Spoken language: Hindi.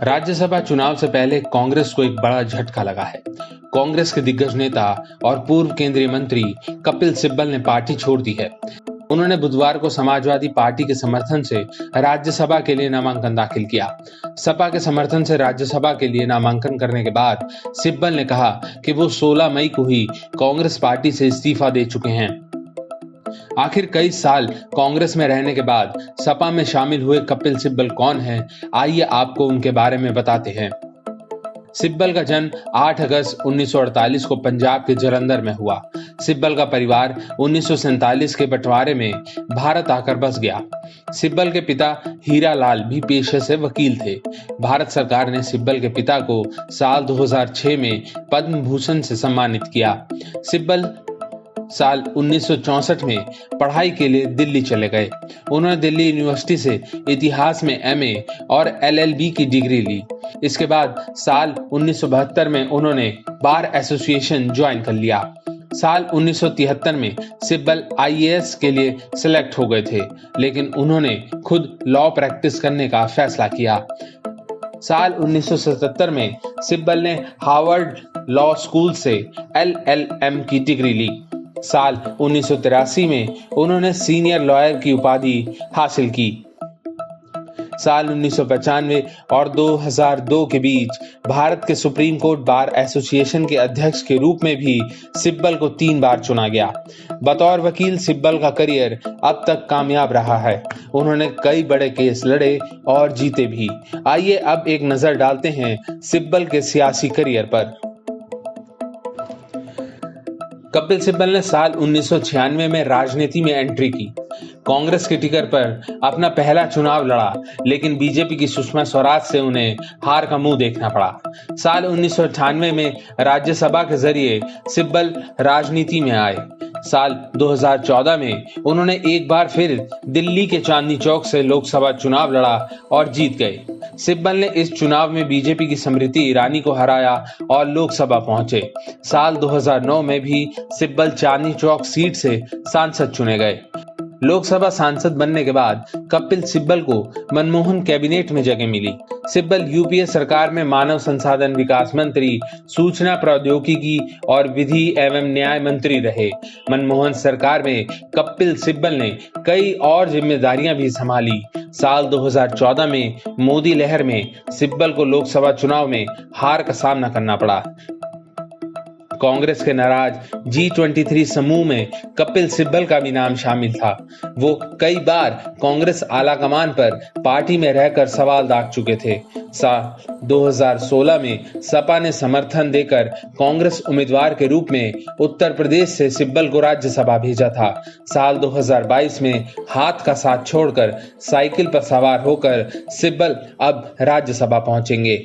राज्यसभा चुनाव से पहले कांग्रेस को एक बड़ा झटका लगा है। कांग्रेस के दिग्गज नेता और पूर्व केंद्रीय मंत्री कपिल सिब्बल ने पार्टी छोड़ दी है। उन्होंने बुधवार को समाजवादी पार्टी के समर्थन से राज्यसभा के लिए नामांकन दाखिल किया। सपा के समर्थन से राज्यसभा के लिए नामांकन करने के बाद सिब्बल ने कहा कि वो 16 मई को ही कांग्रेस पार्टी से इस्तीफा दे चुके हैं। आखिर कई साल कांग्रेस में रहने के बाद सपा में शामिल हुए कपिल सिब्बल कौन हैं? आइए आपको उनके बारे में बताते हैं। सिब्बल का जन्म 8 अगस्त 1948 को पंजाब के जालंधर में हुआ। सिब्बल का परिवार 1947 के बंटवारे में भारत आकर बस गया। सिब्बल के पिता हीरा लाल भी पेशे से वकील थे। भारत सरकार ने सिब्बल के पिता को साल 2006 में पद्म भूषण से सम्मानित किया। सिब्बल साल 1964 में पढ़ाई के लिए दिल्ली चले गए। उन्होंने दिल्ली यूनिवर्सिटी से इतिहास में एमए और एलएलबी की डिग्री ली। इसके बाद साल 1972 में उन्होंने बार एसोसिएशन ज्वाइन कर लिया। साल 1973 में सिब्बल आईएएस के लिए सिलेक्ट हो गए थे, लेकिन उन्होंने खुद लॉ प्रैक्टिस करने का फैसला किया। साल 1977 में सिब्बल ने हार्वर्ड लॉ स्कूल से एलएलएम की डिग्री ली। साल 1983 में उन्होंने सीनियर लॉयर की उपाधि हासिल की। साल 1995 और 2002 के बीच भारत के सुप्रीम कोर्ट बार एसोसिएशन के अध्यक्ष के रूप में भी सिब्बल को 3 बार चुना गया। बतौर वकील सिब्बल का करियर अब तक कामयाब रहा है। उन्होंने कई बड़े केस लड़े और जीते भी। आइए अब एक नजर डालते हैं सिब्बल के सियासी करियर पर। कपिल सिब्बल ने साल 1996 में राजनीति में एंट्री की। कांग्रेस के टिकट पर अपना पहला चुनाव लड़ा, लेकिन बीजेपी की सुषमा स्वराज से उन्हें हार का मुंह देखना पड़ा। साल 1998 में राज्यसभा के जरिए सिब्बल राजनीति में आए। साल 2014 में उन्होंने एक बार फिर दिल्ली के चांदनी चौक से लोकसभा चुनाव लड़ा और जीत गए। सिब्बल ने इस चुनाव में बीजेपी की स्मृति ईरानी को हराया और लोकसभा पहुंचे। साल 2009 में भी सिब्बल चांदनी चौक सीट से सांसद चुने गए। लोकसभा सांसद बनने के बाद कपिल सिब्बल को मनमोहन कैबिनेट में जगह मिली। सिब्बल यूपीए सरकार में मानव संसाधन विकास मंत्री, सूचना प्रौद्योगिकी और विधि एवं न्याय मंत्री रहे। मनमोहन सरकार में कपिल सिब्बल ने कई और जिम्मेदारियां भी संभाली। साल 2014 में मोदी लहर में सिब्बल को लोकसभा चुनाव में हार का सामना करना पड़ा। कांग्रेस के नाराज G23 समूह में कपिल सिब्बल का भी नाम शामिल था। वो कई बार कांग्रेस आलाकमान पर पार्टी में रहकर सवाल दाग चुके थे। साल 2016 में सपा ने समर्थन देकर कांग्रेस उम्मीदवार के रूप में उत्तर प्रदेश से सिब्बल को राज्यसभा भेजा था। साल 2022 में हाथ का साथ छोड़कर साइकिल पर सवार होकर सिब्बल अब राज्यसभा पहुंचेंगे।